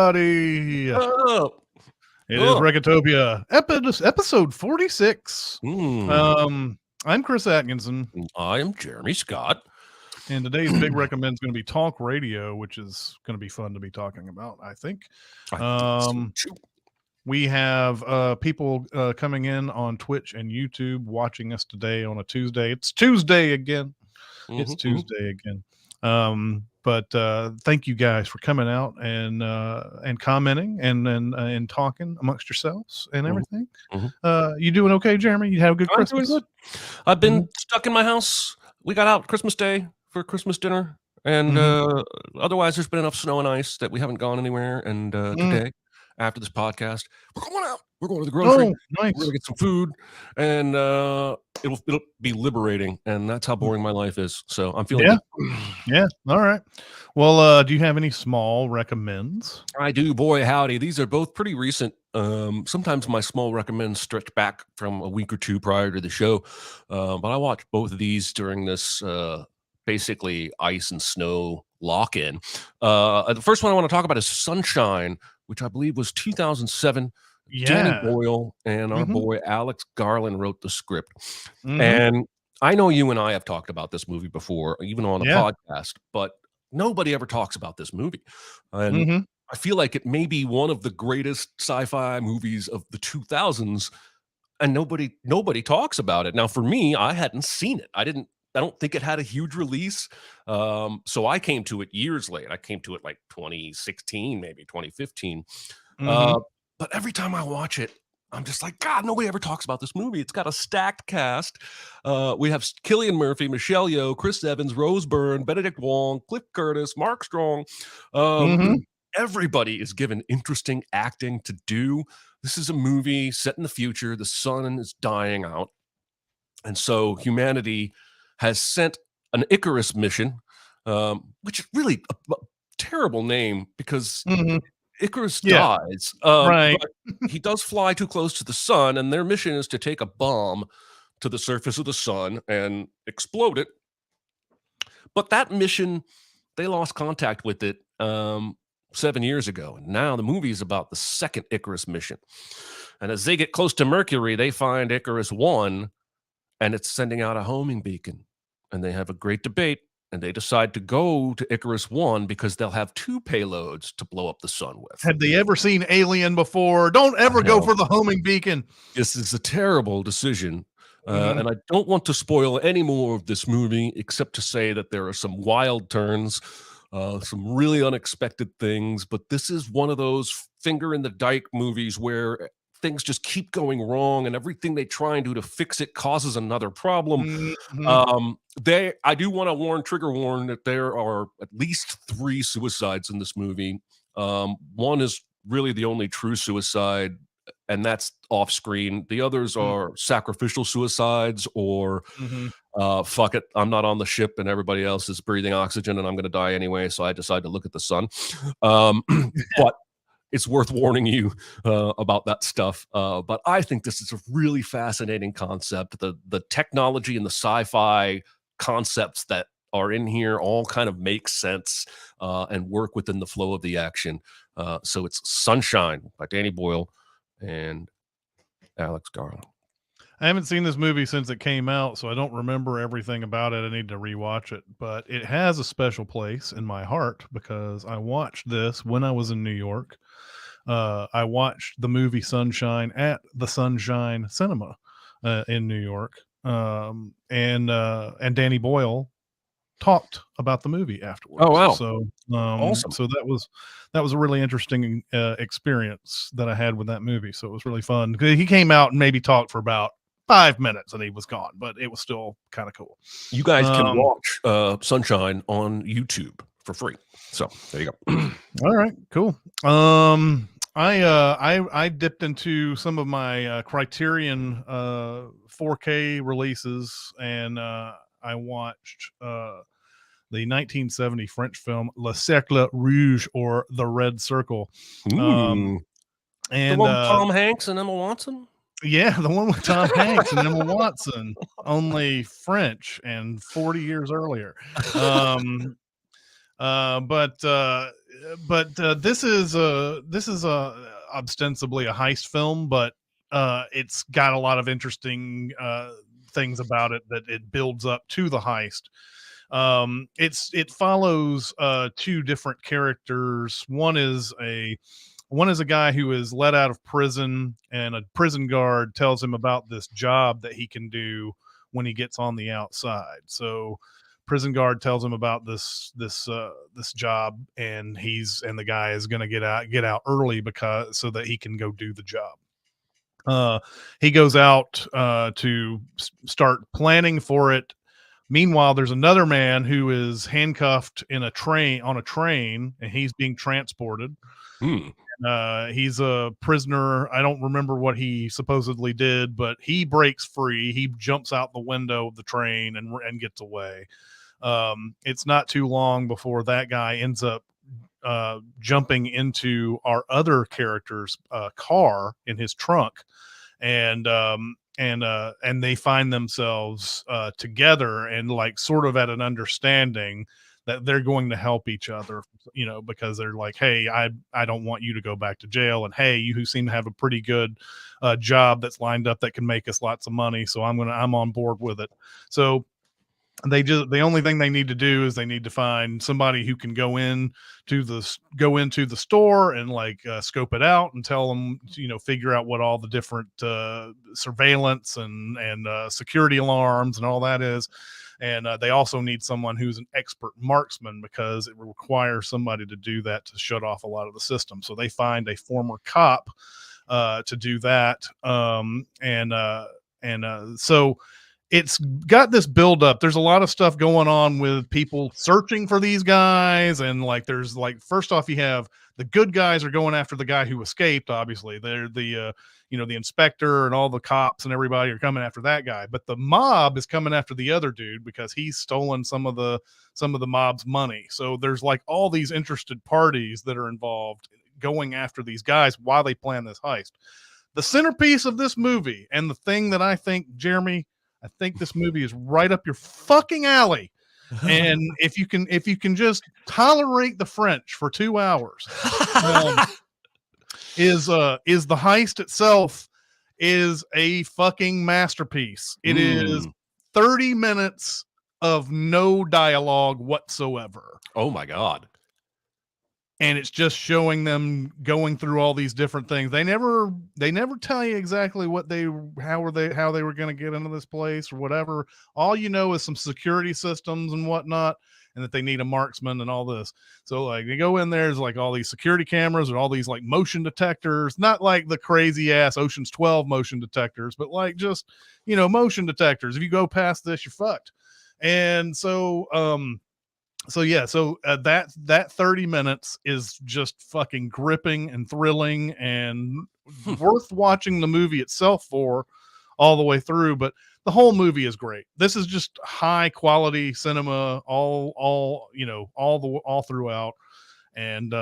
everybody. Oh, It is Recotopia, episode 46. I'm Chris Atkinson. I am Jeremy Scott. And today's big recommend is going to be talk radio, which is going to be fun to be talking about, I think. We have people coming in on Twitch and YouTube watching us today on a Tuesday. It's Tuesday again. It's Tuesday again. But thank you guys for coming out and commenting and talking amongst yourselves and everything. You doing okay, Jeremy? You have a good Christmas? Doing good. I've been stuck in my house. We got out Christmas Day for Christmas dinner, and otherwise there's been enough snow and ice that we haven't gone anywhere. And today, after this podcast, we're going out. We're going to the grocery. Oh, nice. We're going to get some food, and it'll be liberating. And that's how boring my life is. So I'm feeling good. Yeah. All right. Well, do you have any small recommends? I do. Boy, howdy. These are both pretty recent. Sometimes my small recommends stretch back from a week or two prior to the show. But I watched both of these during this basically ice and snow lock-in. The first one I want to talk about is Sunshine, which I believe was 2007. Yeah. Danny Boyle and our boy Alex Garland wrote the script. And I know you and I have talked about this movie before, even on a podcast, but nobody ever talks about this movie. And I feel like it may be one of the greatest sci-fi movies of the 2000s, and nobody talks about it. Now, for me, I hadn't seen it. I don't think it had a huge release. So I came to it years late. I came to it like 2016, maybe 2015. But every time I watch it, I'm just like, God, nobody ever talks about this movie. It's got a stacked cast. We have Cillian Murphy, Michelle Yeoh, Chris Evans, Rose Byrne, Benedict Wong, Cliff Curtis, Mark Strong. Everybody is given interesting acting to do. This is a movie set in the future. The sun is dying out. And so humanity has sent an Icarus mission, which is really a terrible name because Icarus dies. Right. But he does fly too close to the sun, and their mission is to take a bomb to the surface of the sun and explode it. But that mission, they lost contact with it 7 years ago. And now the movie is about the second Icarus mission. And as they get close to Mercury, they find Icarus 1, and it's sending out a homing beacon. And they have a great debate. And they decide to go to Icarus 1 because they'll have 2 payloads to blow up the sun with. Had they ever seen Alien before? Don't ever go for the homing beacon. This is a terrible decision. And I don't want to spoil any more of this movie, except to say that there are some wild turns, some really unexpected things. But this is one of those finger in the dike movies where things just keep going wrong, and everything they try and do to fix it causes another problem. I do want to trigger warn that there are at least 3 suicides in this movie. One is really the only true suicide, and that's off screen. The others are sacrificial suicides or fuck it, I'm not on the ship and everybody else is breathing oxygen and I'm going to die anyway, so I decide to look at the sun. But it's worth warning you about that stuff. But I think this is a really fascinating concept. The technology and the sci-fi concepts that are in here all kind of make sense and work within the flow of the action. So it's Sunshine by Danny Boyle and Alex Garland. I haven't seen this movie since it came out, so I don't remember everything about it. I need to rewatch it, but it has a special place in my heart because I watched this when I was in New York. I watched the movie Sunshine at the Sunshine Cinema in New York, and Danny Boyle talked about the movie afterwards. Oh wow! So awesome. So that was a really interesting experience that I had with that movie. So it was really fun. He came out and maybe talked for about 5 minutes and he was gone, but it was still kind of cool. You guys can watch Sunshine on YouTube for free. So there you go. All right, cool. I dipped into some of my Criterion 4K releases, and I watched the 1970 French film Le Cercle Rouge, or The Red Circle. And the one with Tom Hanks and Emma Watson? Yeah, the one with Tom Hanks and Emma Watson, only French and 40 years earlier. But this is ostensibly a heist film, but it's got a lot of interesting things about it that it builds up to the heist. It follows two different characters. One is a guy who is let out of prison, and a prison guard tells him about this job that he can do when he gets on the outside. So prison guard tells him about this job, and the guy is going to get out early because so that he can go do the job. uh he goes out to start planning for it. Meanwhile, there's another man who is handcuffed in a train on a train, and he's being transported. Hmm. He's a prisoner. I don't remember what he supposedly did, but he breaks free. He jumps out the window of the train and gets away. It's not too long before that guy ends up jumping into our other character's car in his trunk, and they find themselves together and like sort of at an understanding that they're going to help each other, because they're like, hey, I don't want you to go back to jail, and hey, you who seem to have a pretty good job that's lined up that can make us lots of money, so I'm on board with it. So the only thing they need to do is they need to find somebody who can go into the store and like scope it out and tell them, figure out what all the different surveillance and security alarms and all that is. And they also need someone who's an expert marksman, because it requires somebody to do that to shut off a lot of the system. So they find a former cop to do that. So it's got this build up. There's a lot of stuff going on with people searching for these guys. And like, there's like, first off, you have the good guys are going after the guy who escaped. Obviously they're the inspector and all the cops and everybody are coming after that guy, but the mob is coming after the other dude because he's stolen some of the mob's money. So there's like all these interested parties that are involved going after these guys while they plan this heist. The centerpiece of this movie, and the thing that I think, Jeremy, I think this movie is right up your fucking alley. And if you can just tolerate the French for 2 hours, um, is the heist itself is a fucking masterpiece. It is Mm. 30 minutes of no dialogue whatsoever. Oh my God. And it's just showing them going through all these different things. They never tell you exactly how they were going to get into this place or whatever. All you know is some security systems and whatnot, and that they need a marksman and all this. So like they go in there's like all these security cameras and all these like motion detectors, not like the crazy ass Ocean's 12 motion detectors, but like just motion detectors. If you go past this, you're fucked. And that 30 minutes is just fucking gripping and thrilling and worth watching the movie itself for all the way through. But the whole movie is great. This is just high quality cinema, all throughout, and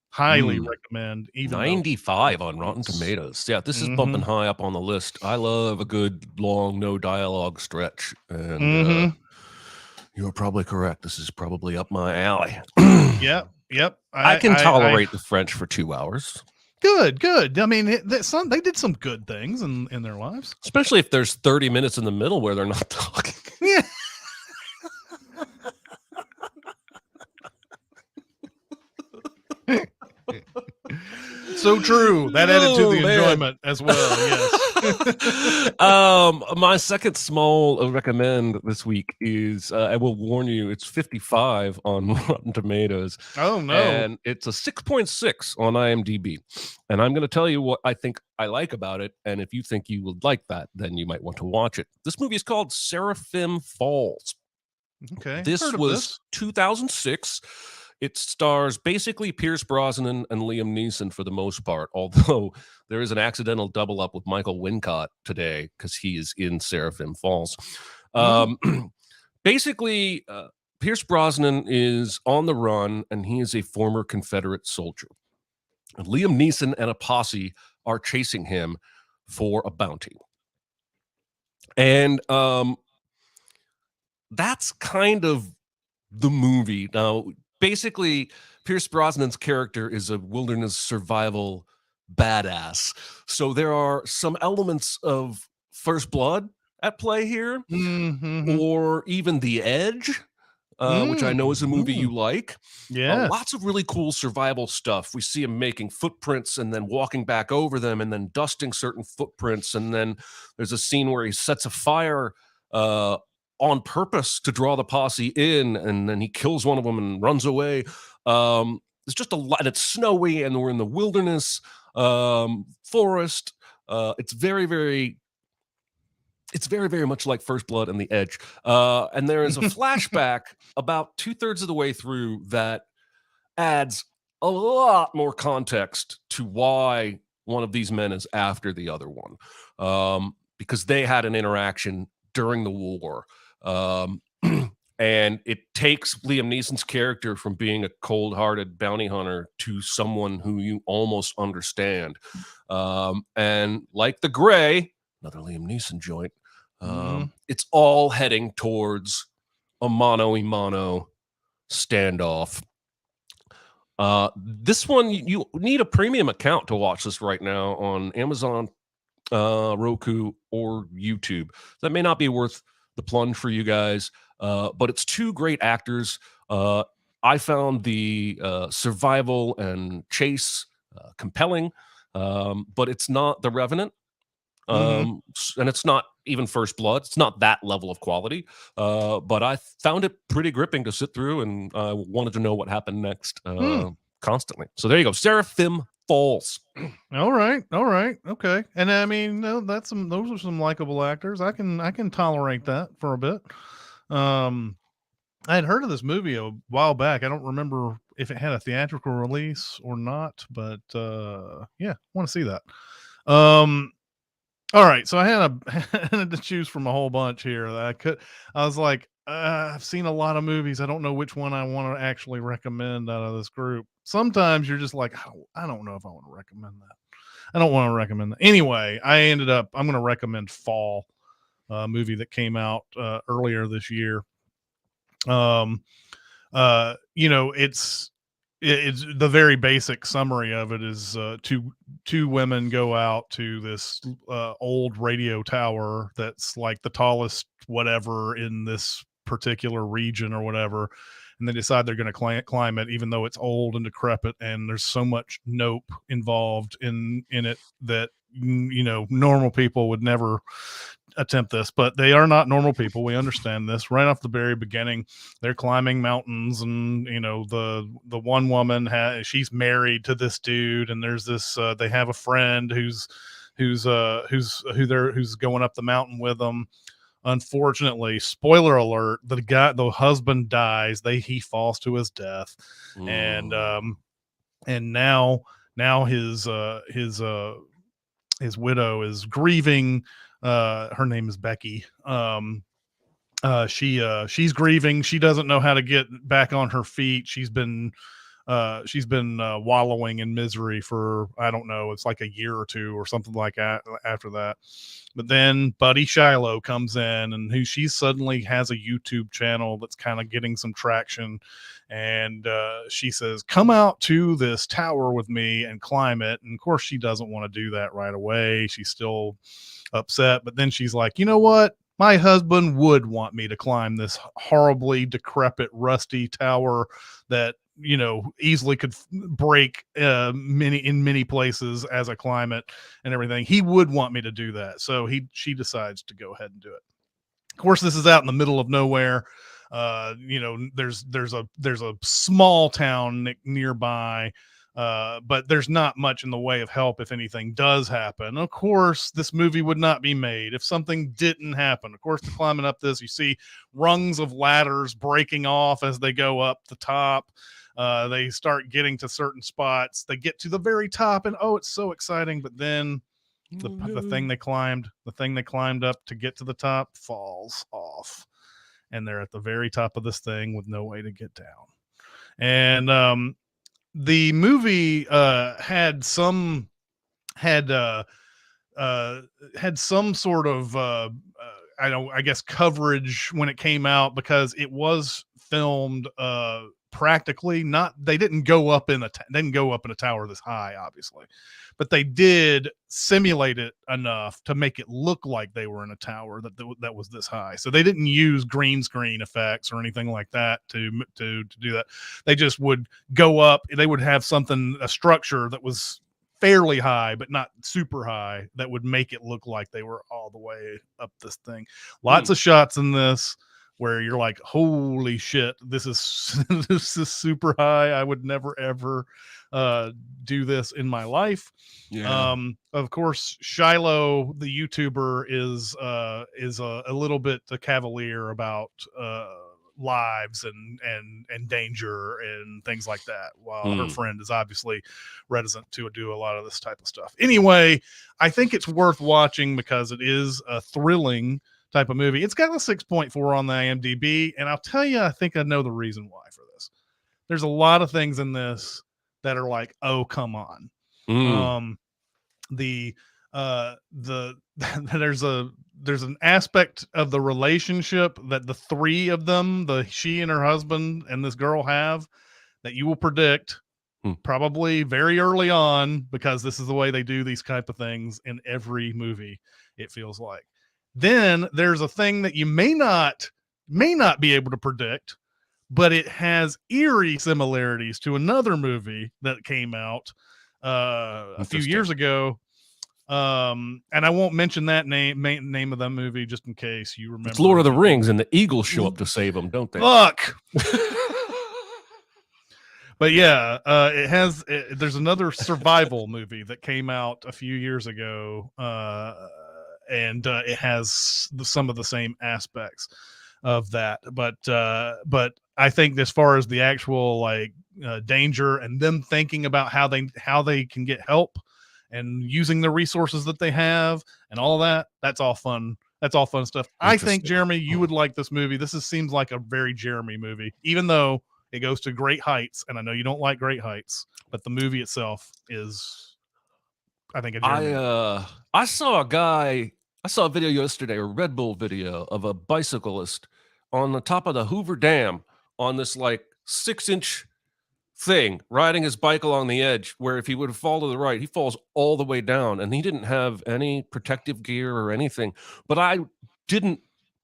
highly Mm. recommend. Even though 95 on Rotten Tomatoes. Yeah, this is bumping Mhm. high up on the list. I love a good long no dialogue stretch, and you're probably correct. This is probably up my alley. Yep. I can I tolerate the French for 2 hours, good. I mean, they did some good things in their lives. especially if there's 30 minutes in the middle where they're not talking. Yeah. So true. That added to the Oh, man. enjoyment as well. Yes. My second small recommend this week is I will warn you, it's 55 on Rotten Tomatoes, Oh no. and it's a 6.6 on IMDb. And I'm going to tell you what I think I like about it, and if you think you would like that, then you might want to watch it. This movie is called Seraphim Falls. Okay. This Heard of was this. 2006. It stars basically Pierce Brosnan and Liam Neeson for the most part, although there is an accidental double up with Michael Wincott today because he is in Seraphim Falls. Um, basically, Pierce Brosnan is on the run, and he is a former Confederate soldier. And Liam Neeson and a posse are chasing him for a bounty. And that's kind of the movie. Now, basically, Pierce Brosnan's character is a wilderness survival badass. So there are some elements of First Blood at play here, Mm-hmm. or even The Edge, which I know is a movie Mm-hmm. you like. Yes. Lots of really cool survival stuff. We see him making footprints and then walking back over them and then dusting certain footprints. And then there's a scene where he sets a fire uh, on purpose to draw the posse in, and then he kills one of them and runs away. It's just a lot. It's snowy, and we're in the wilderness, forest. It's very, very very much like First Blood and The Edge. And there is a flashback about 2/3 of the way through that adds a lot more context to why one of these men is after the other one, because they had an interaction during the war. Um, and it takes Liam Neeson's character from being a cold-hearted bounty hunter to someone who you almost understand. And like The Gray, another Liam Neeson joint, Mm. it's all heading towards a mano-a-mano standoff. This one, you need a premium account to watch this right now on Amazon, Roku, or YouTube. That may not be worth the plunge for you guys, but it's two great actors. I found the survival and chase compelling, but it's not The Revenant. Mm-hmm. And it's not even First Blood. It's not that level of quality, but I found it pretty gripping to sit through, and I wanted to know what happened next Hmm. constantly. So there you go, Seraphim Falls. All right. All right. Okay. And I mean, no, that's some. Those are some likable actors. I can tolerate that for a bit. Um, I had heard of this movie a while back. I don't remember if it had a theatrical release or not, but yeah, want to see that. Um, all right, so I had had to choose from a whole bunch here that I could. I was like, I've seen a lot of movies. I don't know which one I want to actually recommend out of this group. Sometimes you're just like, I don't know if I want to recommend that. I don't want to recommend that. Anyway, I'm going to recommend Fall, a movie that came out earlier this year. Um, it's the very basic summary of it is two women go out to this old radio tower that's like the tallest whatever in this particular region or whatever, and they decide they're going to climb it even though it's old and decrepit and there's so much nope involved in it that normal people would never attempt this, but they are not normal people. We understand this right off the very beginning. They're climbing mountains, and the one woman she's married to this dude, and there's this they have a friend who's going up the mountain with them. Unfortunately, spoiler alert, the husband dies. He falls to his death, and Mm. now his widow is grieving. Her name is Becky. She's grieving. She doesn't know how to get back on her feet. She's been wallowing in misery for, I don't know, it's like a year or two or something like that after that. But then Buddy Shiloh comes in, and who she suddenly has a YouTube channel that's kind of getting some traction, and she says, "Come out to this tower with me and climb it." And of course, she doesn't want to do that right away. She's still upset, but then she's like, "You know what? My husband would want me to climb this horribly decrepit, rusty tower that easily could break many places as I climb it and everything. He would want me to do that." So she decides to go ahead and do it. Of course, this is out in the middle of nowhere. There's a small town nearby, but there's not much in the way of help if anything does happen. Of course, this movie would not be made if something didn't happen. Of course, they're climbing up this. You see rungs of ladders breaking off as they go up the top. They start getting to certain spots. They get to the very top, and oh, it's so exciting. But then the thing they climbed up to get to the top falls off, and they're at the very top of this thing with no way to get down. And the movie had had some sort of I guess coverage when it came out, because it was filmed practically not. They didn't go up in a tower this high, obviously, but they did simulate it enough to make it look like they were in a tower that was this high. So they didn't use green screen effects or anything like that to do that. They just would go up. They would have a structure that was fairly high, but not super high, that would make it look like they were all the way up this thing. Lots of shots in this where you're like, holy shit, this is this is super high. I would never ever do this in my life. Yeah. Of course, Shiloh, the YouTuber, is a little bit cavalier about lives and danger and things like that, while her friend is obviously reticent to do a lot of this type of stuff. Anyway, I think it's worth watching because it is a thrilling type of movie. It's got a 6.4 on the IMDb, and I'll tell you, I think I know the reason why for this. There's a lot of things in this that are like, oh, come on. The there's an aspect of the relationship that the three of them, she and her husband and this girl, have, that you will predict probably very early on, because this is the way they do these type of things in every movie, it feels like. Then there's a thing that you may not be able to predict, but it has eerie similarities to another movie that came out a few years ago. And I won't mention that name of that movie just in case you remember. It's Lord of the Rings, and the Eagles show up to save them, don't they? Fuck. But yeah, there's another survival movie that came out a few years ago, and it has some of the same aspects of that. But I think as far as the actual danger and them thinking about how they can get help and using the resources that they have and all that, that's all fun. That's all fun stuff. I think, Jeremy, you would like this movie. Seems like a very Jeremy movie, even though it goes to great heights, and I know you don't like great heights, but the movie itself is, I think, a Jeremy movie. I saw a video yesterday, a Red Bull video of a bicyclist on the top of the Hoover Dam on this 6-inch thing, riding his bike along the edge, where if he would fall to the right, he falls all the way down, and he didn't have any protective gear or anything. But I didn't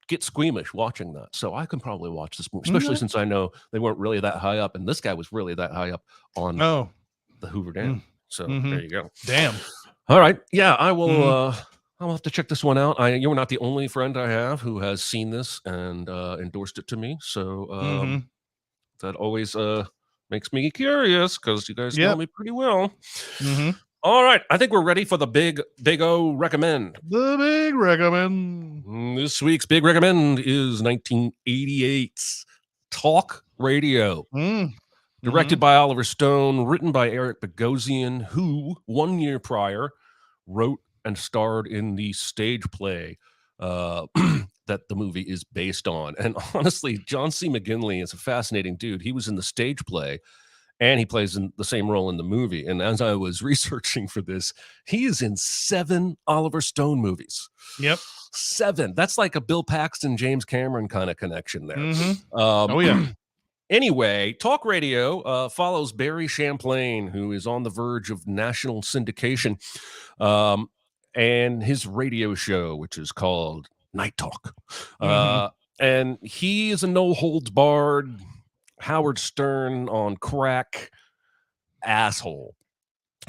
get squeamish watching that, so I can probably watch this movie, especially since I know they weren't really that high up, and this guy was really that high up on the Hoover Dam. So there you go. Damn. All right, yeah, I will. I'll have to check this one out. You're not the only friend I have who has seen this and endorsed it to me, so that always makes me curious, because you guys know me pretty well. All right, I think we're ready for the big O recommend. The big recommend. This week's big recommend is 1988's Talk Radio. Directed by Oliver Stone, written by Eric Bogosian, who 1 year prior wrote and starred in the stage play that the movie is based on. And honestly, John C. McGinley is a fascinating dude. He was in the stage play, and he plays in the same role in the movie. And as I was researching for this, he is in 7 Oliver Stone movies. Yep. 7. That's like a Bill Paxton, James Cameron kind of connection there. Oh, yeah. Anyway, Talk Radio follows Barry Champlain, who is on the verge of national syndication, and his radio show, which is called Night Talk. And he is a no-holds-barred Howard Stern on crack asshole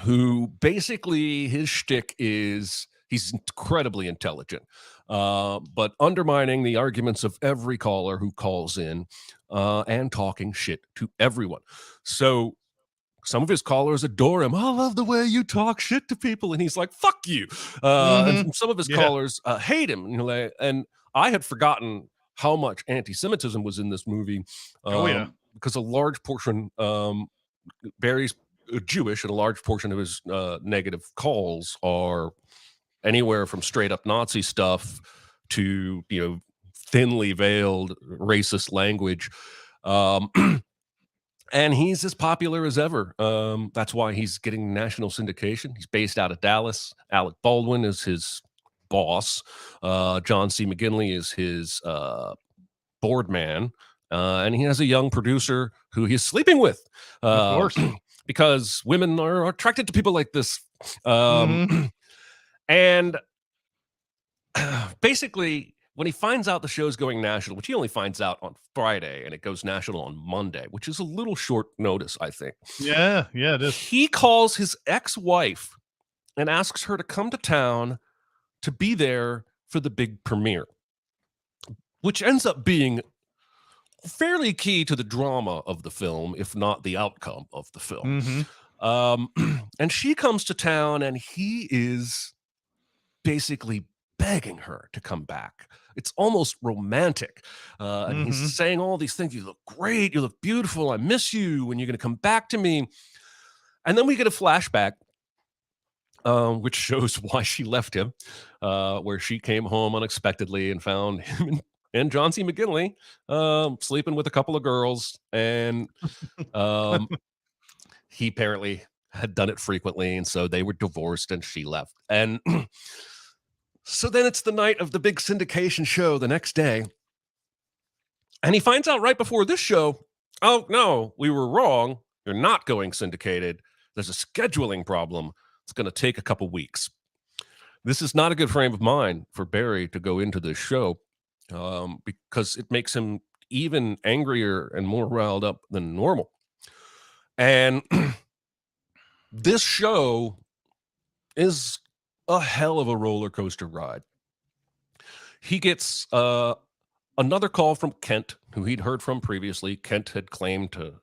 who basically his shtick is he's incredibly intelligent, but undermining the arguments of every caller who calls in and talking shit to everyone. So some of his callers adore him. I love the way you talk shit to people. And he's like, fuck you. And some of his callers hate him. And I had forgotten how much anti-Semitism was in this movie. Because a large portion, Barry's Jewish, and a large portion of his negative calls are anywhere from straight up Nazi stuff to, thinly veiled racist language. And he's as popular as ever. That's why he's getting national syndication. He's based out of Dallas. Alec Baldwin is his boss. John C. McGinley is his board man. And he has a young producer who he's sleeping with. Of Um, course. because women are attracted to people like this. Mhm. And basically, when he finds out the show's going national, which he only finds out on Friday, and it goes national on Monday, which is a little short notice, I think. Yeah, yeah, it is. He calls his ex-wife and asks her to come to town to be there for the big premiere, which ends up being fairly key to the drama of the film, if not the outcome of the film. Mhm. Um, and she comes to town, and he is basically begging her to come back. It's almost romantic. And he's Mhm. saying all these things. You look great. You look beautiful. I miss you. When you're going to come back to me. And then we get a flashback, which shows why she left him, where she came home unexpectedly and found him and John C. McGinley sleeping with a couple of girls. And um, he apparently had done it frequently. And so they were divorced and she left. And so then it's the night of the big syndication show the next day. And he finds out right before this show, oh, no, we were wrong. You're not going syndicated. There's a scheduling problem. It's going to take a couple weeks. This is not a good frame of mind for Barry to go into this show because it makes him even angrier and more riled up than normal. And this show is a hell of a roller coaster ride. He gets another call from Kent, who he'd heard from previously. Kent had claimed to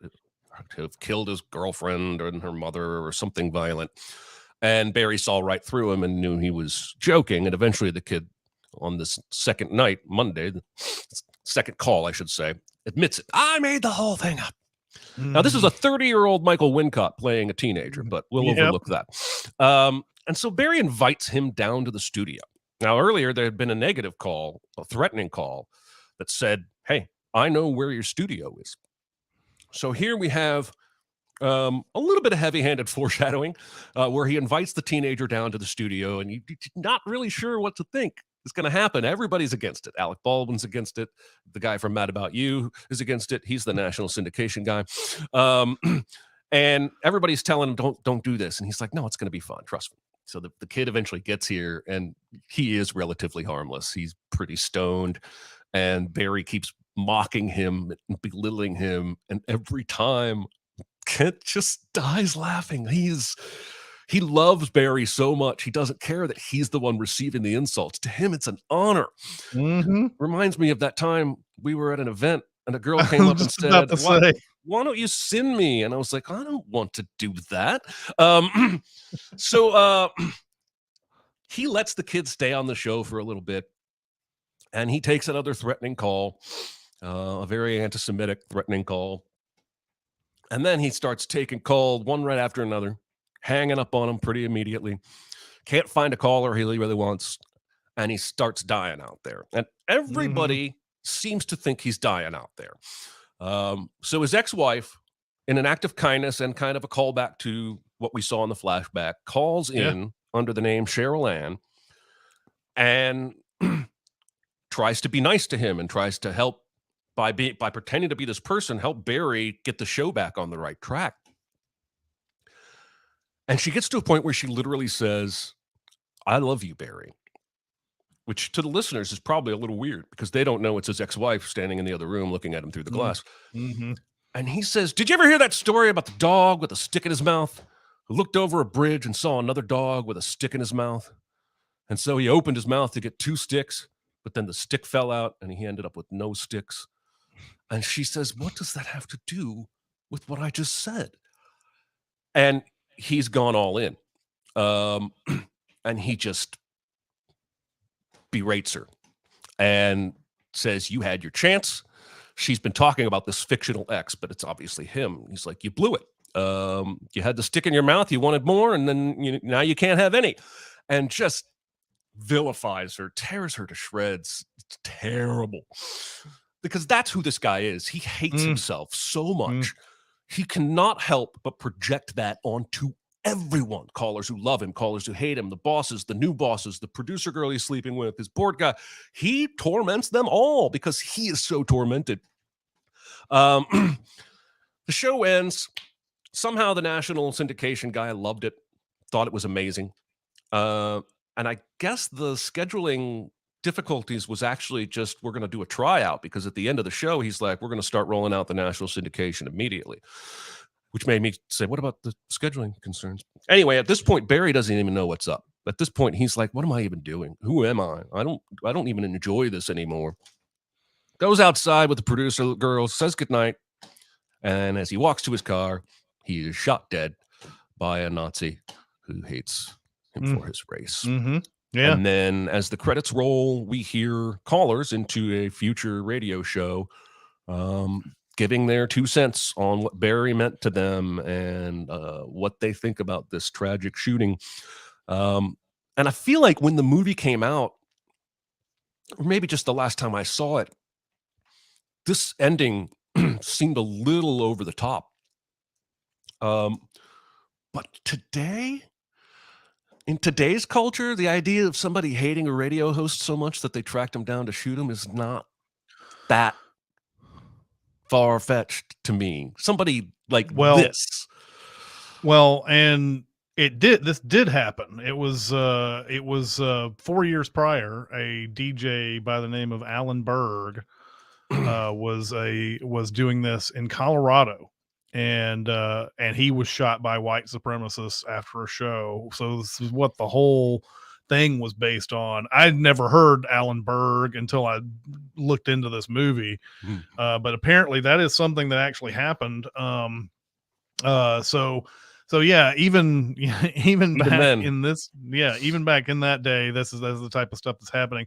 have killed his girlfriend and her mother or something violent. And Barry saw right through him and knew he was joking. And eventually the kid on this second night, Monday, the second call, I should say, admits it. I made the whole thing up. Now, this is a 30-year-old Michael Wincott playing a teenager, but we'll overlook that. And so Barry invites him down to the studio. Now, earlier, there had been a negative call, a threatening call that said, hey, I know where your studio is. So here we have a little bit of heavy-handed foreshadowing where he invites the teenager down to the studio, and you're not really sure what to think is going to happen. Everybody's against it. Alec Baldwin's against it. The guy from Mad About You is against it. He's the national syndication guy. And everybody's telling him, don't do this. And he's like, no, it's going to be fun. Trust me. So the kid eventually gets here, and he is relatively harmless. He's pretty stoned, and Barry keeps mocking him and belittling him. And every time, Kent just dies laughing. He loves Barry so much. He doesn't care that he's the one receiving the insults. To him, it's an honor. Mhm. Reminds me of that time we were at an event and a girl I came was up and just about said, to say. why don't you send me? And I was like, I don't want to do that. So he lets the kid stay on the show for a little bit, and he takes another threatening call, a very anti-Semitic threatening call. And then he starts taking calls one right after another, hanging up on him pretty immediately. Can't find a caller he really wants, and he starts dying out there. And Mhm. everybody seems to think he's dying out there. So his ex-wife, in an act of kindness and kind of a callback to what we saw in the flashback, calls Yeah. in under the name Cheryl Ann and tries to be nice to him and tries to help by pretending to be this person, help Barry get the show back on the right track. And she gets to a point where she literally says, I love you, Barry, which to the listeners is probably a little weird because they don't know it's his ex-wife standing in the other room looking at him through the Mm. glass. Mhm. And he says, did you ever hear that story about the dog with a stick in his mouth who looked over a bridge and saw another dog with a stick in his mouth? And so he opened his mouth to get 2 sticks, but then the stick fell out and he ended up with no sticks. And she says, what does that have to do with what I just said? And he's gone all in. And he just berates her and says, you had your chance. She's been talking about this fictional ex, but it's obviously him. He's like, you blew it. You had the stick in your mouth. You wanted more. And then now you can't have any. And just vilifies her, tears her to shreds. It's terrible. Because that's who this guy is. He hates Mm. himself so Mm. much. He cannot help but project that onto everyone. Callers who love him, callers who hate him, the bosses, the new bosses, the producer girl he's sleeping with, his board guy. He torments them all because he is so tormented. The show ends. Somehow the national syndication guy loved it, thought it was amazing. And I guess the scheduling difficulties was actually just we're going to do a tryout, because at the end of the show, he's like, we're going to start rolling out the national syndication immediately, which made me say, what about the scheduling concerns? Anyway, at this point, Barry doesn't even know what's up. At this point, he's like, what am I even doing? Who am I? I don't even enjoy this anymore. Goes outside with the producer girl, says goodnight. And as he walks to his car, he is shot dead by a Nazi who hates him for his race. Mm-hmm. Yeah. And then as the credits roll, we hear callers into a future radio show giving their 2 cents on what Barry meant to them and what they think about this tragic shooting. And I feel like when the movie came out, or maybe just the last time I saw it, this ending seemed a little over the top. But today, in today's culture, the idea of somebody hating a radio host so much that they tracked him down to shoot him is not that far-fetched to me. Somebody like this. Well, and this did happen. It was 4 years prior, a DJ by the name of Alan Berg was doing this in Colorado, and he was shot by white supremacists after a show. So this is what the whole thing was based on. I'd never heard Alan Berg until I looked into this movie, but apparently that is something that actually happened. So yeah, even back then. in this, even back in that day, this is the type of stuff that's happening.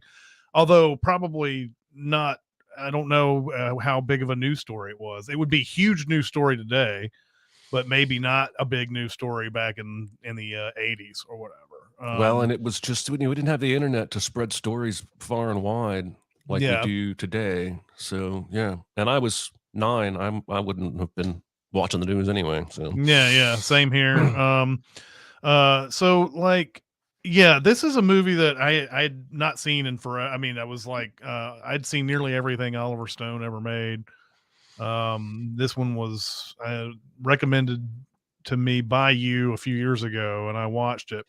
Although probably not. I don't know how big of a news story it was. It would be a huge news story today, but maybe not a big news story back in the 80s or whatever. Well, and it was just, we didn't have the internet to spread stories far and wide like we do today. So yeah, and I was 9. I wouldn't have been watching the news anyway. So yeah, same here. So like, yeah, this is a movie that I'd not seen in forever. I mean, I was like, I'd seen nearly everything Oliver Stone ever made. This one was recommended to me by you a few years ago, and I watched it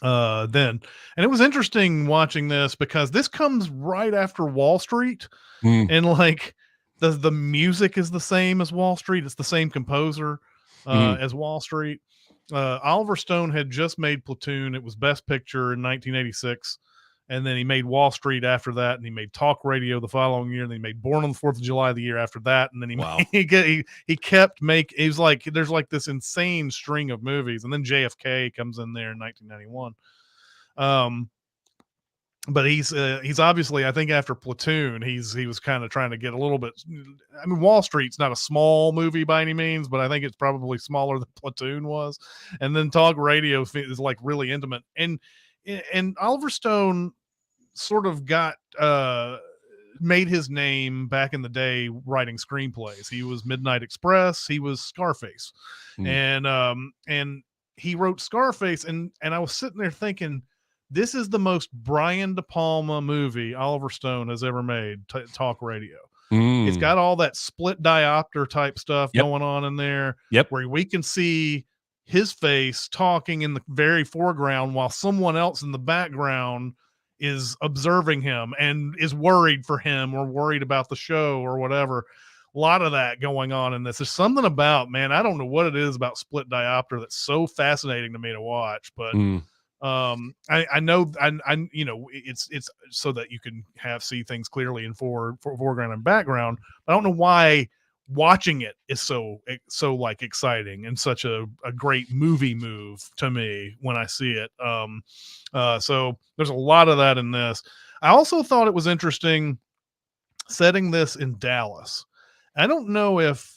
then. And it was interesting watching this because this comes right after Wall Street, and like the music is the same as Wall Street. It's the same composer as Wall Street. Oliver Stone had just made Platoon. It was Best Picture in 1986. And then he made Wall Street after that. And he made Talk Radio the following year. And then he made Born on the 4th of July the year after that. And then he kept making, it was like, there's like this insane string of movies. And then JFK comes in there in 1991. But he's obviously, I think after Platoon, he was kind of trying to get a little bit. I mean, Wall Street's not a small movie by any means, but I think it's probably smaller than Platoon was. And then Talk Radio is like really intimate, and Oliver Stone sort of got made his name back in the day writing screenplays. He was Midnight Express, he was Scarface, and he wrote Scarface, and I was sitting there thinking, this is the most Brian De Palma movie Oliver Stone has ever made. Talk Radio. It's got all that split diopter type stuff going on in there, where we can see his face talking in the very foreground while someone else in the background is observing him and is worried for him or worried about the show or whatever. A lot of that going on in this. There's something about, man, I don't know what it is about split diopter that's so fascinating to me to watch, but I know you know it's so that you can see things clearly in foreground and background. I don't know why watching it is so like exciting and such a great movie move to me when I see it. So there's a lot of that in this. I also thought it was interesting setting this in Dallas. I don't know if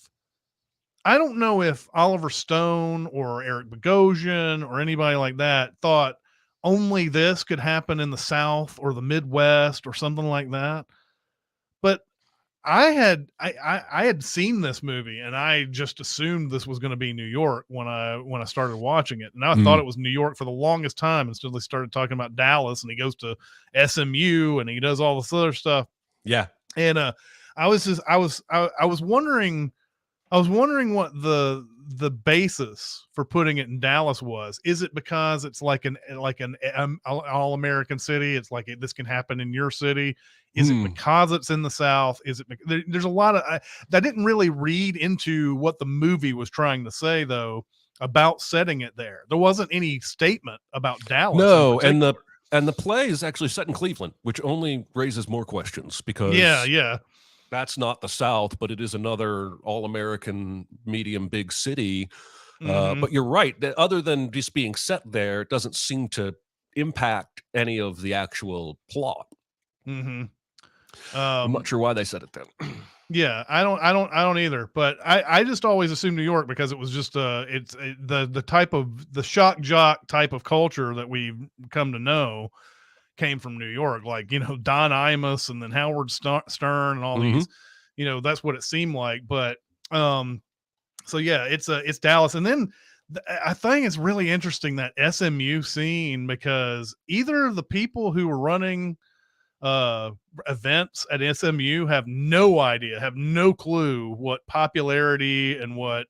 Oliver Stone or Eric Bogosian or anybody like that thought only this could happen in the South or the Midwest or something like that. But I had seen this movie and I just assumed this was going to be New York when I started watching it. And I thought it was New York for the longest time until they started talking about Dallas, and he goes to SMU and he does all this other stuff. Yeah. And I was wondering what the basis for putting it in Dallas was. Is it because it's like an all American city? It's like this can happen in your city. Is it Hmm. because it's in the South? Is it? There's a lot of I didn't really read into what the movie was trying to say though about setting it there. There wasn't any statement about Dallas in No, particular. and the play is actually set in Cleveland, which only raises more questions Yeah, because yeah. that's not the South, but it is another all-American medium big city. Mm-hmm. But you're right that other than just being set there, it doesn't seem to impact any of the actual plot. Mm-hmm. I'm not sure why they said it then. Yeah, I don't either. But I just always assumed New York because it was just the type of the shock jock type of culture that we've come to know came from New York. Like Don Imus and then Howard Stern and all Hmm. these, that's what it seemed like. But um, so yeah, it's Dallas, and then I think it's really interesting that SMU scene because either of the people who were running uh events at SMU have no idea, have no clue what popularity and what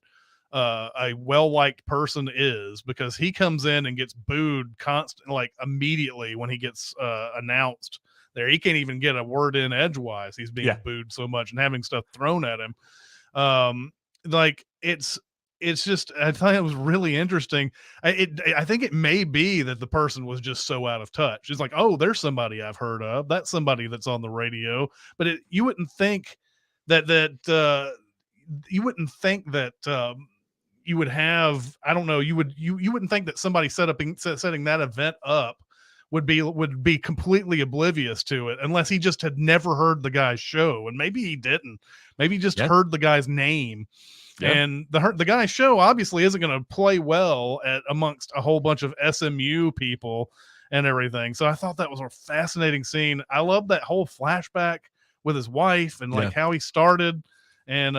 a well-liked person is because he comes in and gets booed like immediately when he gets announced there. He can't even get a word in edgewise. He's being Yeah. booed so much and having stuff thrown at him. Um, like it's just I thought it was really interesting. I think it may be that the person was just so out of touch. It's like, oh, there's somebody I've heard of. That's somebody that's on the radio. But you wouldn't think that you wouldn't think that you would have. I don't know. You wouldn't think that somebody setting that event up would be completely oblivious to it unless he just had never heard the guy's show, and maybe he didn't. Maybe he just Yeah. heard the guy's name, Yeah. and the guy's show obviously isn't going to play well at amongst a whole bunch of SMU people and everything. So I thought that was a fascinating scene. I love that whole flashback with his wife and Yeah. like how he started, and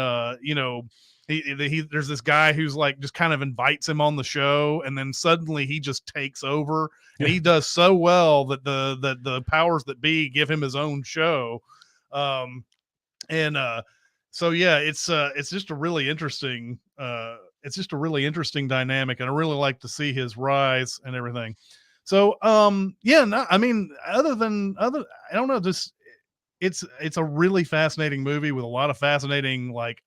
he there's this guy who's like just kind of invites him on the show, and then suddenly he just takes over, and Yeah. he does so well that the powers that be give him his own show. And so yeah, it's just a really interesting it's just a really interesting dynamic, and I really like to see his rise and everything. So yeah, no, I mean, I don't know, just it's a really fascinating movie with a lot of fascinating, like,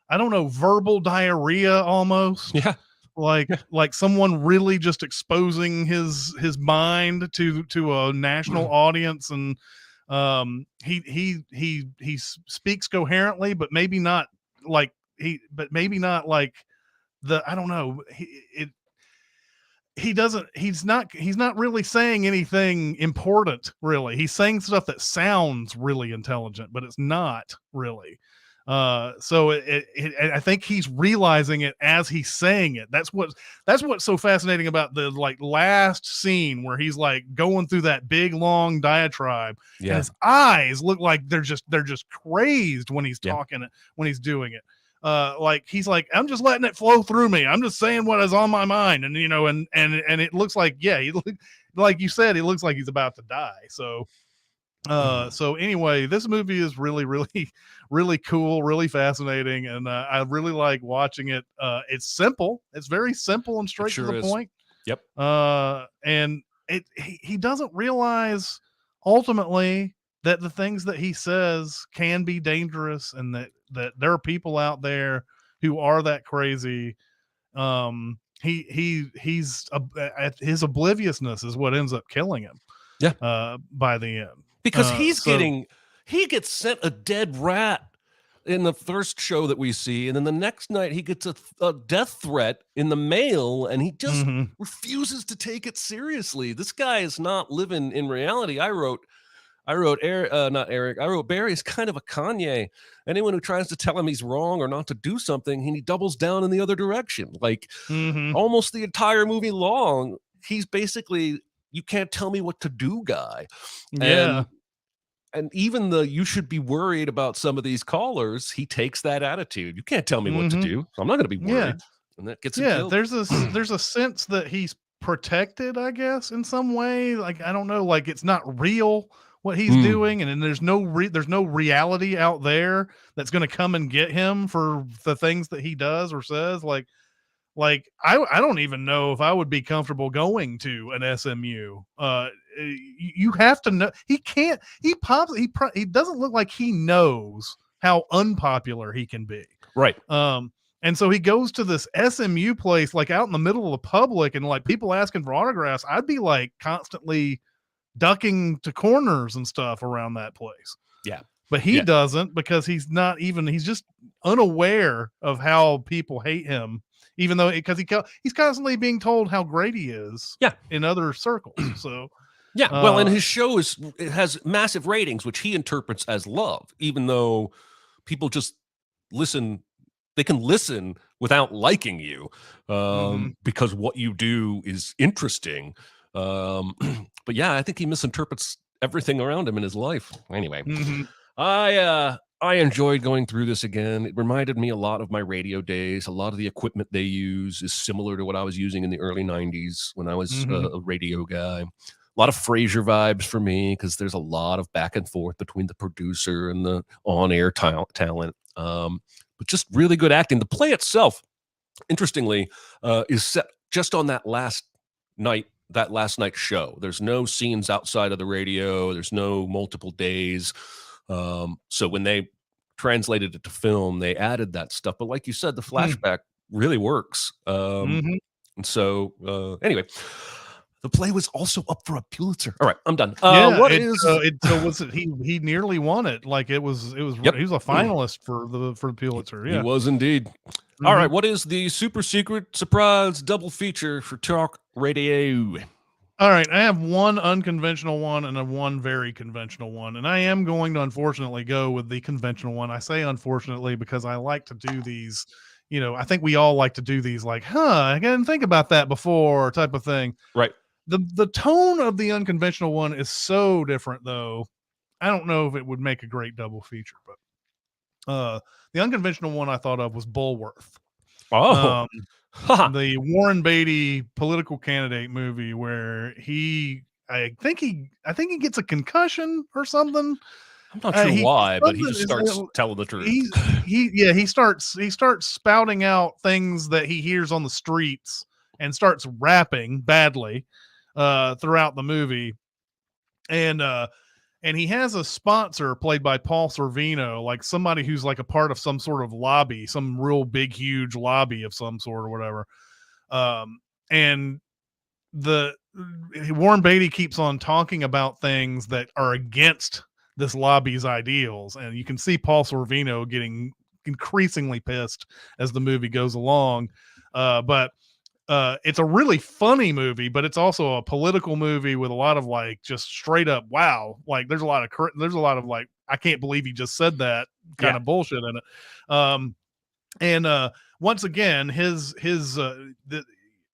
I don't know, verbal diarrhea almost. Yeah. Yeah. Like someone really just exposing his mind to a national audience, and he speaks coherently, but maybe not like maybe not like the I don't know, he's not really saying anything important, really. He's saying stuff that sounds really intelligent, but it's not really. So I think he's realizing it as he's saying it. That's what's so fascinating about the like last scene where he's like going through that big long diatribe, and Yeah. his eyes look like they're just crazed when he's Yeah. talking it, when he's doing it. Like he's like, I'm just letting it flow through me. I'm just saying what is on my mind, and and it looks like, yeah, like you said, he looks like he's about to die. So anyway, this movie is really really cool, really fascinating, and I really like watching it. It's simple, it's very simple and It straight to sure the is. point. Yep. And he doesn't realize ultimately that the things that he says can be dangerous, and that there are people out there who are that crazy. His obliviousness is what ends up killing him Yeah. by the end. Because So he gets sent a dead rat in the first show that we see, and then the next night he gets a death threat in the mail, and he just mhm. refuses to take it seriously. This guy is not living in reality. I wrote Eric, not Eric. I wrote Barry is kind of a Kanye. Anyone who tries to tell him he's wrong or not to do something, and he doubles down in the other direction. Like Mhm. almost the entire movie long, he's basically you can't tell me what to do guy. Yeah. And even the you should be worried about some of these callers, he takes that attitude. You can't tell me what to Mhm. do, so I'm not going to be Yeah. worried. And that gets him Yeah, killed. there's a sense that he's protected, I guess, in some way. Like, I don't know, like it's not real what he's doing, and then there's no reality out there that's going to come and get him for the things that he does or says. I don't even know if I would be comfortable going to an SMU. You have to know he can't. He doesn't look like he knows how unpopular he can be. Right. And so he goes to this SMU place, like out in the middle of the public, and like people asking for autographs. I'd be like constantly ducking to corners and stuff around that place. Yeah. But he doesn't, because he's just unaware of how people hate him, even though he's constantly being told how great he is in other circles. So well, and his show it has massive ratings, which he interprets as love, even though people just listen. They can listen without liking you, because what you do is interesting. But yeah, I think he misinterprets everything around him in his life. Anyway, I enjoyed going through this again. It reminded me a lot of my radio days. A lot of the equipment they use is similar to what I was using in the early 90s when I was a radio guy. A lot of Frasier vibes for me, because there's a lot of back and forth between the producer and the on-air talent. But just really good acting. The play itself, interestingly, is set just on that last night's show. There's no scenes outside of the radio. There's no multiple days. So when they translated it to film, they added that stuff. But like you said, the flashback really works. And so anyway, the play was also up for a Pulitzer. All right, I'm done. He nearly won it. Like he was a finalist for the Pulitzer. Yeah, he was indeed. All right, what is the super secret surprise double feature for Talk Radio? All right, I have one unconventional one and one very conventional one, and I am going to unfortunately go with the conventional one. I say unfortunately because I like to do these. I think we all like to do these, like, I didn't think about that before type of thing. Right. The tone of the unconventional one is so different, though. I don't know if it would make a great double feature, but the unconventional one I thought of was Bulworth. The Warren Beatty political candidate movie where I think he gets a concussion or something. I'm not sure why, but he just starts telling the truth. He starts spouting out things that he hears on the streets and starts rapping badly throughout the movie. And he has a sponsor played by Paul Sorvino, like somebody who's like a part of some sort of lobby, some real big, huge lobby of some sort or whatever. And Warren Beatty keeps on talking about things that are against this lobby's ideals. And you can see Paul Sorvino getting increasingly pissed as the movie goes along. But it's a really funny movie, but it's also a political movie with a lot of like just straight up wow, like there's a lot of like I can't believe he just said that kind of bullshit in it. And once again,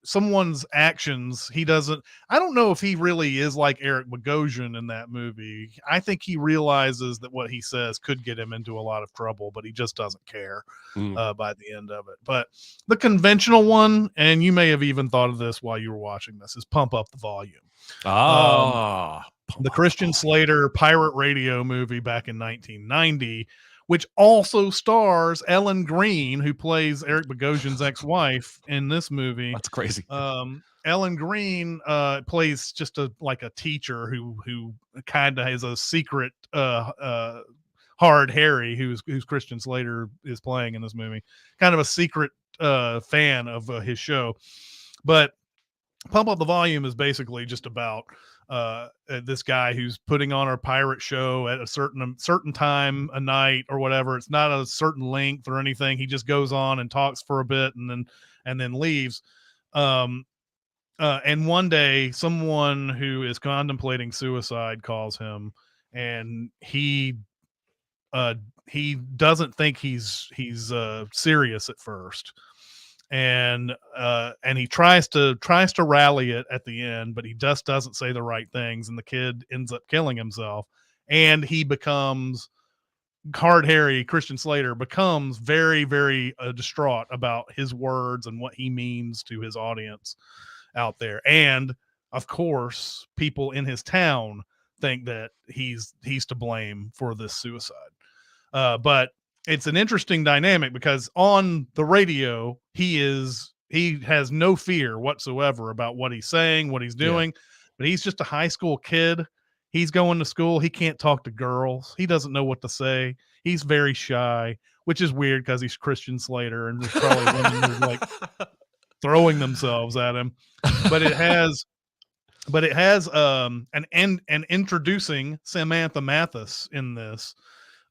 someone's actions, I don't know if he really is like Eric Bogosian in that movie. I think he realizes that what he says could get him into a lot of trouble, but he just doesn't care by the end of it. But the conventional one, and you may have even thought of this while you were watching this, is Pump Up the Volume. The Christian Slater pirate radio movie back in 1990, which also stars Ellen Greene, who plays Eric Bogosian's ex-wife in this movie. That's crazy. Ellen Greene plays just a teacher who kind of has a secret hard Harry, who's Christian Slater is playing in this movie, kind of a secret fan of his show. But Pump Up the Volume is basically just about this guy who's putting on a pirate show at a certain time a night or whatever. It's not a certain length or anything. He just goes on and talks for a bit and then leaves. And one day someone who is contemplating suicide calls him, and he doesn't think he's serious at first. And he tries to rally it at the end, but he just doesn't say the right things, and the kid ends up killing himself. And he becomes Hard Harry. Christian Slater becomes very, very distraught about his words and what he means to his audience out there. And of course, people in his town think that he's to blame for this suicide. But it's an interesting dynamic because on the radio, he has no fear whatsoever about what he's saying, what he's Yeah. doing, but he's just a high school kid. He's going to school. He can't talk to girls. He doesn't know what to say. He's very shy, which is weird because he's Christian Slater, and there's probably women who like throwing themselves at him. But it has an introducing Samantha Mathis in this.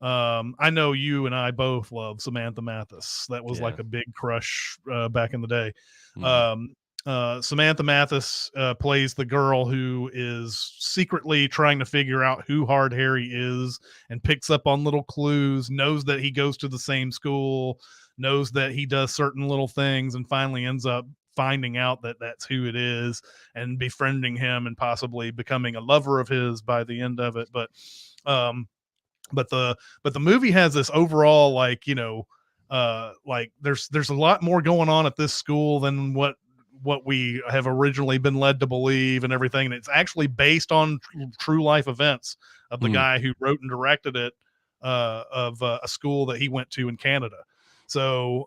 I know you and I both love Samantha Mathis. That was like Yeah. a big crush back in the day. Mm. Samantha Mathis plays the girl who is secretly trying to figure out who Hard Harry is and picks up on little clues, knows that he goes to the same school, knows that he does certain little things, and finally ends up finding out that that's who it is and befriending him and possibly becoming a lover of his by the end of it. Um, but the movie has this overall like like there's a lot more going on at this school than what we have originally been led to believe and everything, and it's actually based on true life events of the guy who wrote and directed it, of a school that he went to in Canada. So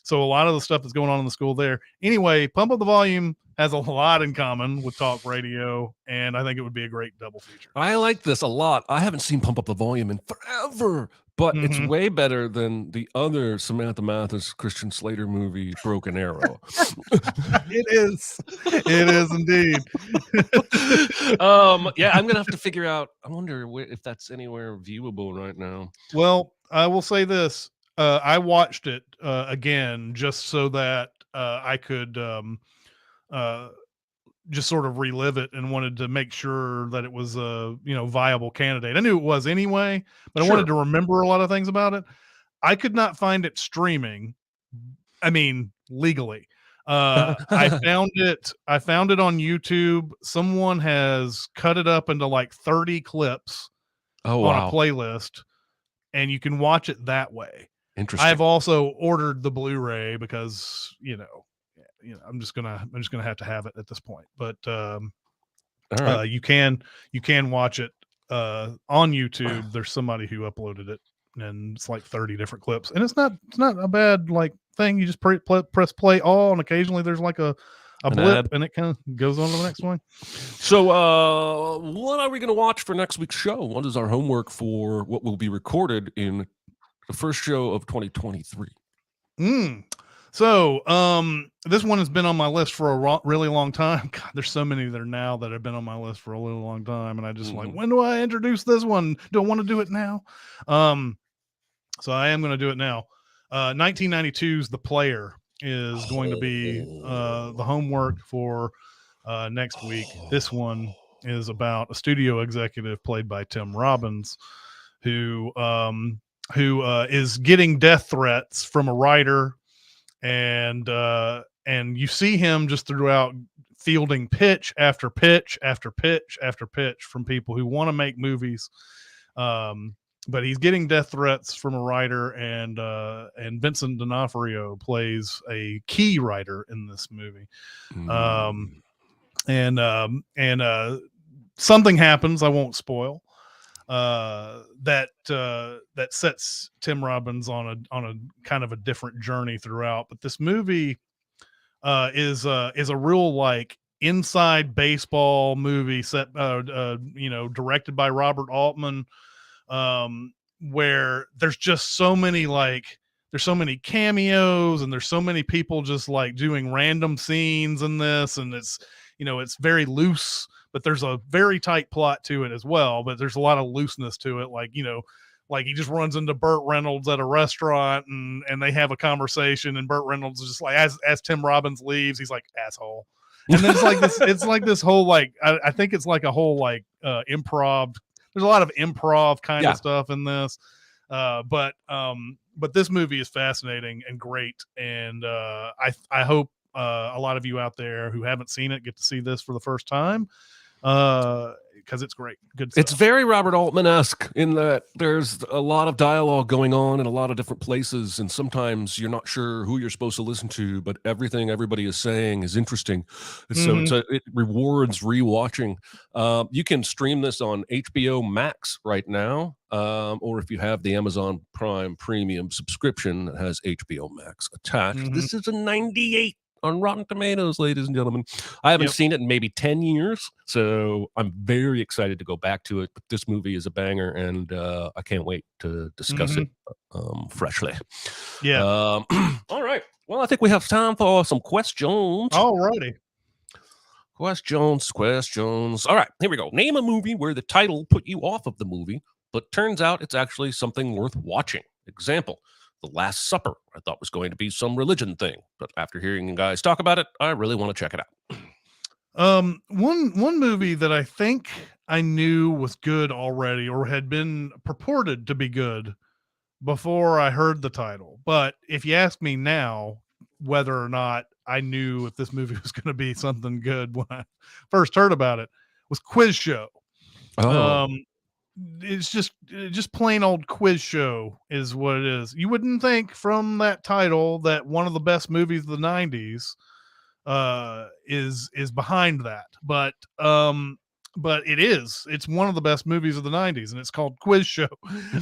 so a lot of the stuff that's going on in the school there. Anyway, Pump Up the Volume has a lot in common with talk radio, and I think it would be a great double feature. I like this a lot. I haven't seen Pump Up the Volume in forever, but it's way better than the other Samantha Mathis Christian Slater movie, Broken Arrow. It is. It is indeed. Yeah, I'm gonna have to figure out. I wonder if that's anywhere viewable right now. Well, I will say this. I watched it again just so that I could just sort of relive it, and wanted to make sure that it was a viable candidate. I knew it was anyway, but I wanted to remember a lot of things about it. I could not find it streaming. I mean, legally. I found it on YouTube. Someone has cut it up into like 30 clips on a playlist, and you can watch it that way. Interesting. I've also ordered the Blu-ray because I'm just gonna have to have it at this point. But you can watch it on YouTube. There's somebody who uploaded it, and it's like 30 different clips, and it's not a bad like thing. You just press play all, and occasionally there's like a blip ad, and it kind of goes on to the next one. So what are we going to watch for next week's show? What is our homework for what will be recorded in the first show of 2023? So this one has been on my list for a really long time. God, there's so many that are now that have been on my list for a really long time, and I just like, when do I introduce this one? Do I want to do it now? So I am going to do it now. 1992's The Player is going to be the homework for next week. This one is about a studio executive played by Tim Robbins, who is getting death threats from a writer, and you see him just throughout fielding pitch after pitch after pitch after pitch from people who want to make movies. But he's getting death threats from a writer, and Vincent D'Onofrio plays a key writer in this movie. And something happens, I won't spoil, that sets Tim Robbins on a kind of a different journey throughout. But this movie is a real like inside baseball movie set, directed by Robert Altman, where there's just so many there's so many cameos, and there's so many people just like doing random scenes in this, and it's very loose, but there's a very tight plot to it as well. But there's a lot of looseness to it, like he just runs into Burt Reynolds at a restaurant, and they have a conversation, and Burt Reynolds is just like, as Tim Robbins leaves, he's like, asshole. And then it's like this whole like I think it's like a whole like improv. There's a lot of improv kind of stuff in this, but this movie is fascinating and great, and I hope a lot of you out there who haven't seen it get to see this for the first time, because it's great. Good It's stuff. very Robert Altman-esque in that there's a lot of dialogue going on in a lot of different places, and sometimes you're not sure who you're supposed to listen to, but everything everybody is saying is interesting. So Mhm. it rewards rewatching. You can stream this on HBO Max right now, or if you have the Amazon Prime Premium subscription that has HBO Max attached. Mhm. This is a 98 on Rotten Tomatoes, ladies and gentlemen. I haven't Yep. seen it in maybe 10 years, so I'm very excited to go back to it. But this movie is a banger, and I can't wait to discuss it Mhm. freshly. Yeah. Um, all right. Well, I think we have time for some questions. Alrighty. Questions. All right, here we go. Name a movie where the title put you off of the movie, but turns out it's actually something worth watching. Example, The Last Supper. I thought was going to be some religion thing, but after hearing you guys talk about it, I really want to check it out. One movie that I think I knew was good already or had been purported to be good before I heard the title. But if you ask me now whether or not I knew if this movie was going to be something good when I first heard about it, was Quiz Show. Oh, Um, it's just plain old quiz show is what it is. You wouldn't think from that title that one of the best movies of the 90s is behind that, but it is. It's one of the best movies of the 90s, and it's called Quiz Show.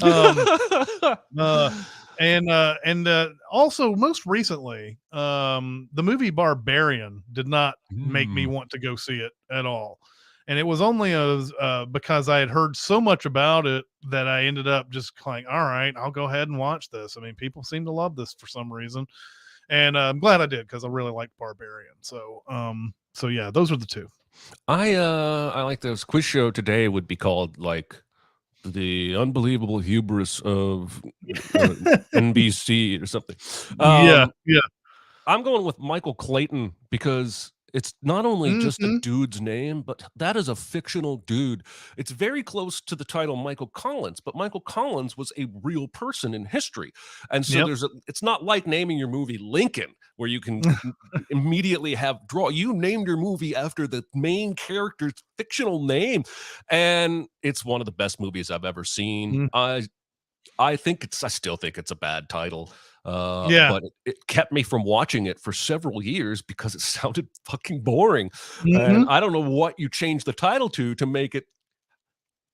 um uh and also most recently, the movie Barbarian did not make me Hmm. want to go see it at all. And it was only because I had heard so much about it that I ended up just like, all right, I'll go ahead and watch this. I mean, people seem to love this for some reason, and I'm glad I did because I really liked Barbarian. So yeah, those are the two. I like this quiz show today would be called like the unbelievable hubris of uh, NBC or something. Yeah, Um, yeah. I'm going with Michael Clayton because it's not only just a Hmm. dude's name, but that is a fictional dude. It's very close to the title Michael Collins, but Michael Collins was a real person in history. And so Yep. it's not like naming your movie Lincoln, where you can immediately have draw. You named your movie after the main character's fictional name. And it's one of the best movies I've ever seen. Mm, I still think it's a bad title. yeah. But it kept me from watching it for several years because it sounded fucking boring. And Hmm. I don't know what you changed the title to make it,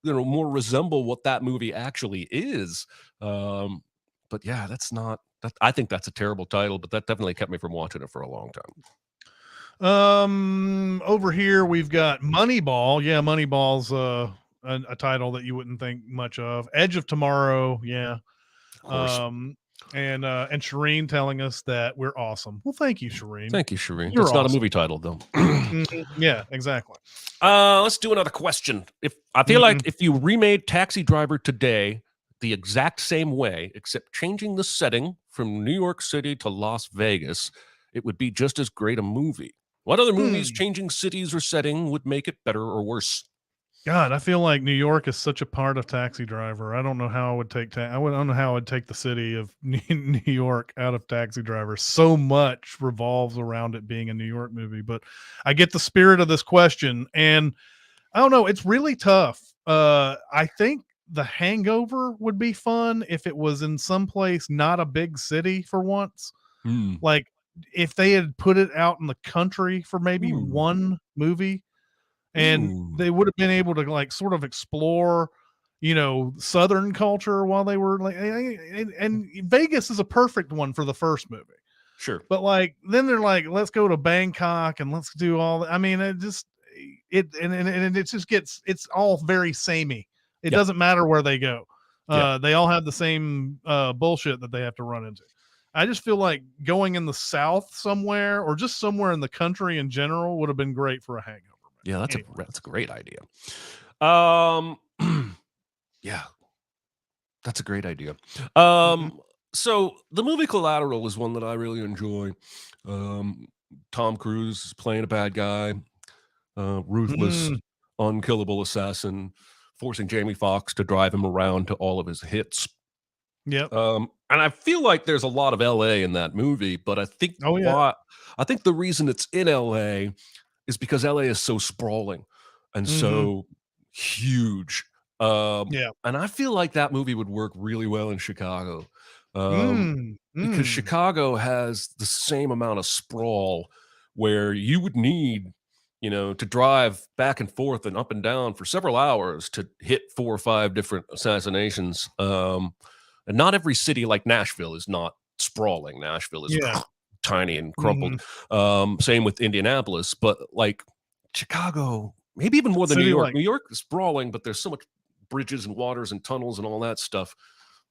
more resemble what that movie actually is. Um, but yeah, that's not that I think that's a terrible title, but that definitely kept me from watching it for a long time. Over here we've got Moneyball. Yeah, Moneyball's a title that you wouldn't think much of. Edge of Tomorrow. Yeah. Of course. Um, and Shireen telling us that we're awesome. Well, thank you, Shireen. Thank you, Shireen. That's You're not a awesome. movie title though. Mhm. Yeah, exactly. Let's do another question. If I feel like Mhm. if you remade Taxi Driver today the exact same way, except changing the setting from New York City to Las Vegas, it would be just as great a movie. What other movies Hmm. changing cities or setting would make it better or worse? God, I feel like New York is such a part of Taxi Driver. I don't know how I would take I don't know how I'd take the city of New York out of Taxi Driver. So much revolves around it being a New York movie, but I get the spirit of this question, and I don't know, it's really tough. I think The Hangover would be fun if it was in some place not a big city for once. Hmm. Like if they had put it out in the country for maybe Ooh. one movie, and Ooh. they would have been able to like sort of explore, southern culture while they were like, and Vegas is a perfect one for the first movie. Sure. But like then they're like, let's go to Bangkok and let's do all I mean, it just it and it just gets it's all very samey. It Yeah. doesn't matter where they go. Yeah. They all have the same bullshit that they have to run into. I just feel like going in the South somewhere or just somewhere in the country in general would have been great for a hangover. Yeah, Anyway. that's a great idea. Um yeah, that's a great idea. Mhm. So the movie Collateral is one that I really enjoy. Um, Tom Cruise is playing a bad guy, ruthless, Mm, unkillable assassin, forcing Jamie Foxx to drive him around to all of his hits. yep. And I feel like there's a lot of LA in that movie, but Oh yeah. I think the reason it's in LA is because LA is so sprawling and Mhm. so huge. Yeah. And I feel like that movie would work really well in Chicago. Mm, Because mm. Chicago has the same amount of sprawl where you would need, to drive back and forth and up and down for several hours to hit 4 or 5 different assassinations. And not every city like Nashville is not sprawling. Nashville is Yeah. tiny and crumpled. Mhm. Same with Indianapolis, but like Chicago, maybe even more than New City York. like New York is sprawling, but there's so much bridges and waters and tunnels and all that stuff.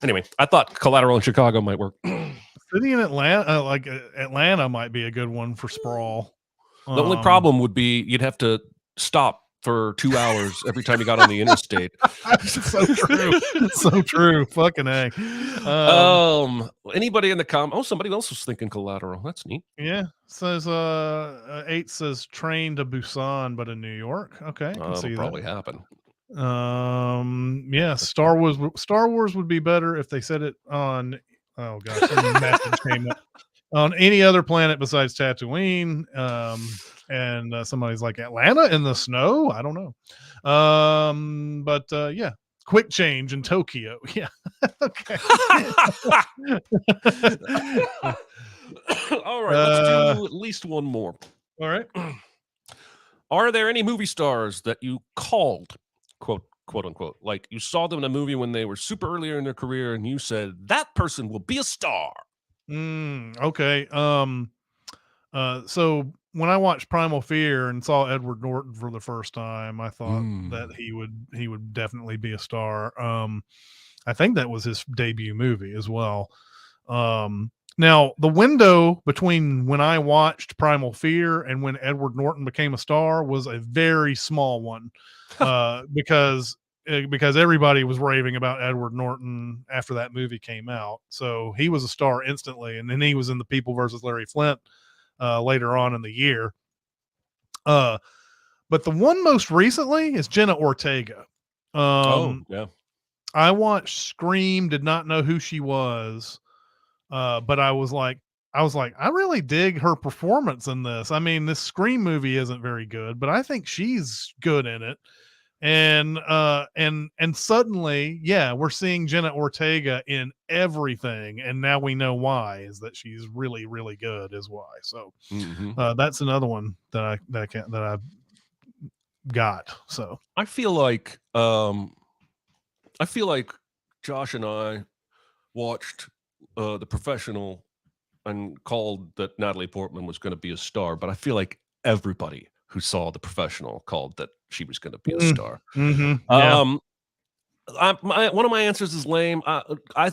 Anyway, I thought Collateral in Chicago might work. city in Atlanta, like Atlanta might be a good one for sprawl. The only Um, problem would be you'd have to stop for 2 hours every time you got on the interstate. so true. So true. Fucking A. Anybody in the somebody else was thinking Collateral. That's neat. Yeah. Says 8 says train to Busan, but in New York. Okay, I can It'll see that. probably happen. Yeah, Star Wars would be better if they said it on, oh gosh, some message came up, on any other planet besides Tatooine. And somebody's like, Atlanta in the snow? I don't know. But yeah, quick change in Tokyo. Yeah. Okay. All right, let's uh, do at least one more. all right. Are there any movie stars that you called, quote unquote, like you saw them in a movie when they were super earlier in their career and you said, that person will be a star? Okay. So when I watched Primal Fear and saw Edward Norton for the first time, I thought that Mm. he would definitely be a star. I think that was his debut movie as well. Now the window between when I watched Primal Fear and when Edward Norton became a star was a very small one, because everybody was raving about Edward Norton after that movie came out. So he was a star instantly, and then he was in The People versus Larry Flint later on in the year. Uh, but the one most recently is Jenna Ortega. Oh, Um, yeah. I watched Scream, did not know who she was, but I was like, I really dig her performance in this. I mean, this Scream movie isn't very good, but I think she's good in it. And suddenly, yeah, we're seeing Jenna Ortega in everything, and now we know why, is that she's really, really good is why. So Hmm. that's another one that I got. So I feel like Josh and I watched The Professional and called that Natalie Portman was going to be a star, but I feel like everybody who saw The Professional called that she was going to be a star. Yeah. Um, one of my answers is lame. I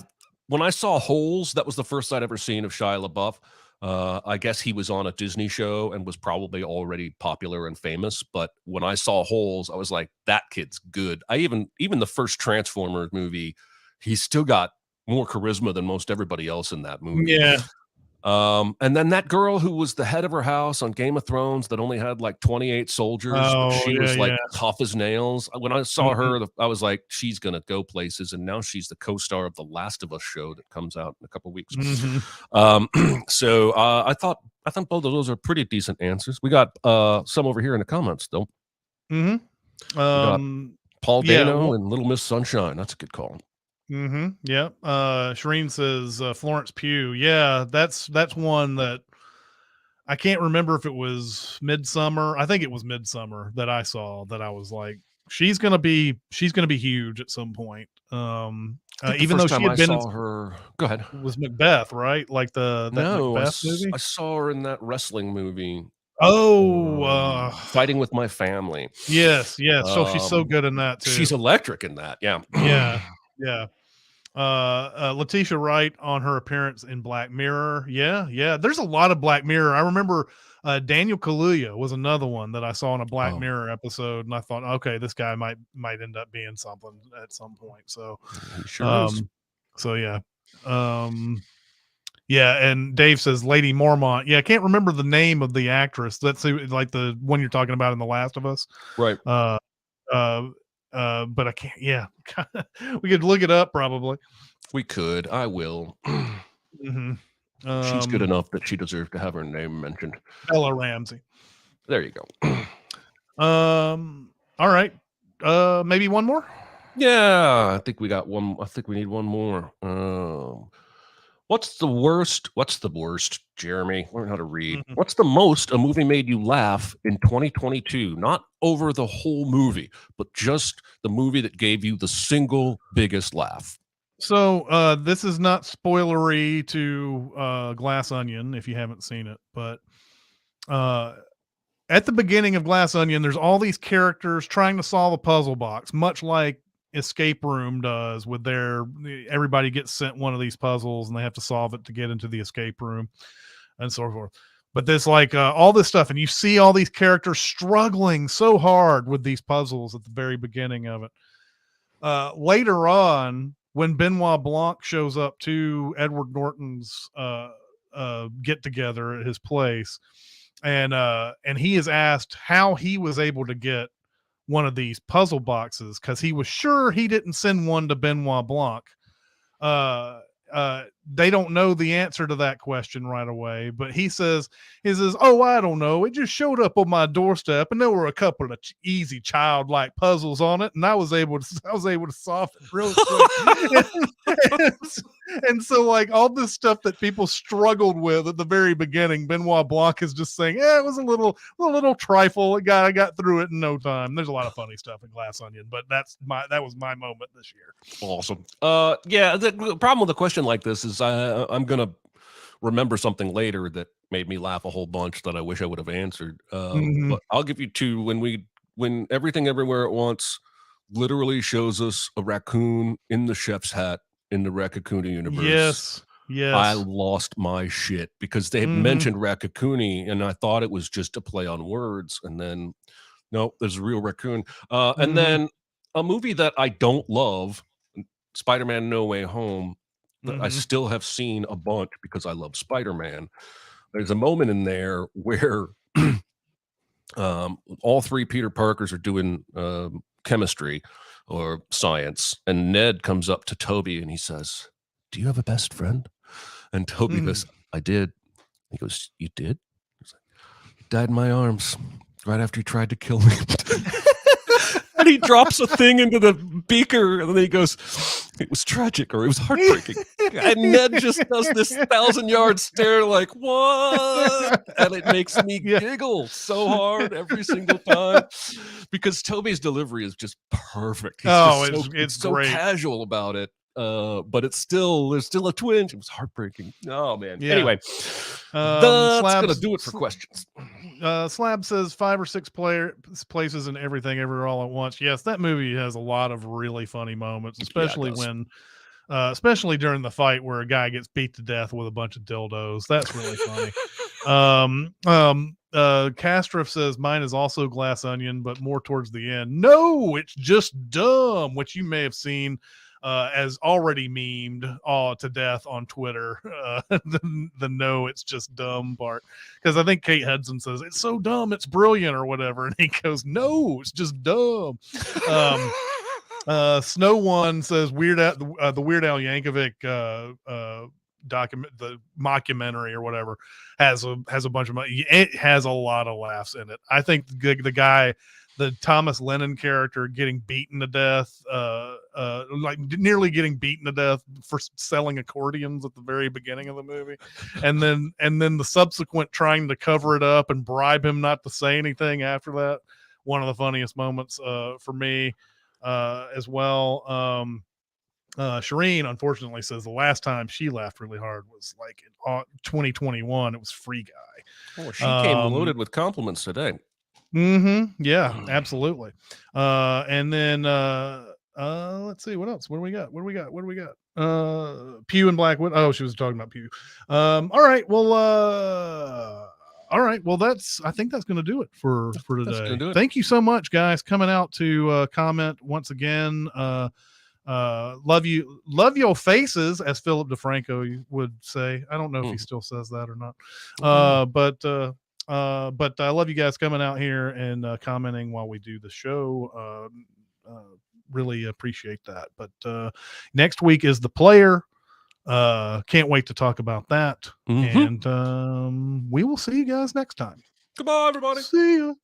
When I saw Holes, that was the first I'd ever seen of Shia LaBeouf. I guess he was on a Disney show and was probably already popular and famous. But when I saw Holes, I was like, that kid's good. Even the first Transformers movie, he's still got more charisma than most everybody else in that movie. Yeah. And then that girl who was the head of her house on Game of Thrones that only had like 28 soldiers, but Oh, she yeah, was like yeah. tough as nails. When I saw Mhm. her, I was like, she's gonna go places. And now she's the co-star of the Last of Us show that comes out in a couple weeks. Mhm. Um, I think both of those are pretty decent answers. We got some over here in the comments though. Mhm. We got Paul Yeah. Dano and Little Miss Sunshine. That's a good call. Yeah. Shireen says Florence Pugh. Yeah, that's one that I can't remember if it was Midsummer. I think it was Midsummer that I saw that I was like, she's gonna be huge at some point. I think the Even though first she time I had been in, saw her, go ahead. was Macbeth, right? Like that No, Macbeth movie. I saw her in that wrestling movie, Oh, Fighting with My Family. yes, yes. So she's so Um, good in that too. she's electric in that, yeah. Yeah, yeah. Letitia Wright on her appearance in Black Mirror. Yeah, yeah. There's a lot of Black Mirror. I remember Daniel Kaluuya was another one that I saw in a Black Oh, Mirror episode, and I thought, okay, this guy might end up being something at some point. So, he sure is. um, so yeah, um, yeah. And Dave says Lady Mormont. Yeah, I can't remember the name of the actress. That's like the one you're talking about in The Last of Us. Right. Uh, uh, but I can't. Yeah, we could look it up probably. We could. I will. hmm She's good Um, enough that she deserves to have her name mentioned. Bella Ramsey. There you go. All right. Maybe one more. Yeah, I think we got one. I think we need one more. What's the worst? What's the worst, Jeremy? Learn how to read. Mhm. What's the most a movie made you laugh in 2022? Not over the whole movie, but just the movie that gave you the single biggest laugh. So this is not spoilery to Glass Onion if you haven't seen it, but uh, at the beginning of Glass Onion, there's all these characters trying to solve a puzzle box, much like Escape Room does. With everybody gets sent one of these puzzles and they have to solve it to get into the escape room and so forth. But there's like all this stuff, and you see all these characters struggling so hard with these puzzles at the very beginning of it. Later on, when Benoit Blanc shows up to Edward Norton's get together at his place, and he is asked how he was able to get one of these puzzle boxes because he was sure he didn't send one to Benoit Blanc. Uh, they don't know the answer to that question right away, but he says, "Oh, I don't know. It just showed up on my doorstep, and there were a couple of easy childlike puzzles on it, and I was able to solve it real quick." and so, like all this stuff that people struggled with at the very beginning, Benoit Blanc is just saying, "Yeah, it was a little trifle. I got through it in no time." There's a lot of funny stuff in Glass Onion, but that was my moment this year. Awesome. Yeah. The problem with a question like this is I'm gonna remember something later that made me laugh a whole bunch that I wish I would have answered. Mhm. But I'll give you two. When Everything Everywhere at Once literally shows us a raccoon in the chef's hat in the Raccacoonie universe, Yes. I Yes. lost my shit because they had Mhm. mentioned Raccacoonie and I thought it was just a play on words, and then no, there's a real raccoon. And Mhm. then a movie that I don't love, Spider-Man: No Way Home, that I Mhm. still have seen a bunch because I love Spider-Man. There's a moment in there where all three Peter Parkers are doing chemistry or science, and Ned comes up to Toby and he says, "Do you have a best friend?" And Toby Mhm. goes, "I did." He goes, "You did?" He's like, "He died in my arms right after he tried to kill me." And he drops a thing into the beaker, and then he goes, "It was tragic, or it was heartbreaking." And Ned just does this 1,000-yard stare, like, "What?" And it makes me Yeah. giggle so hard every single time because Toby's delivery is just perfect. He's Oh, just it's it's so great. casual about it. But there's still a twinge. It was heartbreaking. Oh man. Yeah. Anyway, that's gonna Slabs do it for questions. Slab says 5 or 6 places and everything everywhere all at once. Yes, that movie has a lot of really funny moments, Yeah, it especially does. when especially during the fight where a guy gets beat to death with a bunch of dildos. That's really funny. Castrif says mine is also Glass Onion, but more towards the end. No, it's just dumb, which you may have seen as already memed to death on Twitter. The no, it's just dumb part, because I think Kate Hudson says it's so dumb, it's brilliant or whatever, and he goes, no, it's just dumb. Um, Snow One says the Weird Al Yankovic document, the mockumentary or whatever, has a bunch of money. It has a lot of laughs in it. I think the guy, the Thomas Lennon character, getting beaten to death, like nearly getting beaten to death for selling accordions at the very beginning of the movie, and then the subsequent trying to cover it up and bribe him not to say anything after that. One of the funniest moments for me as well. Shireen, unfortunately, says the last time she laughed really hard was like in 2021. It was Free Oh, she came Guy. loaded with compliments today. Yeah, absolutely. And then let's see what else. What do we got? What do we got? What do we got? Pew and Blackwood. Oh, she was talking about Pew. All right. Well, all right. Well, I think that's going to do it for That's gonna today. do it. Thank you so much, guys, coming out to comment once again. Love your faces, as Philip DeFranco would say. I don't know if he Mhm. still says that or not. I don't know. But I love you guys coming out here and commenting while we do the show. Really appreciate that. But next week is the player. Can't wait to talk about that. Mhm. And we will see you guys next time. Goodbye, everybody. See ya.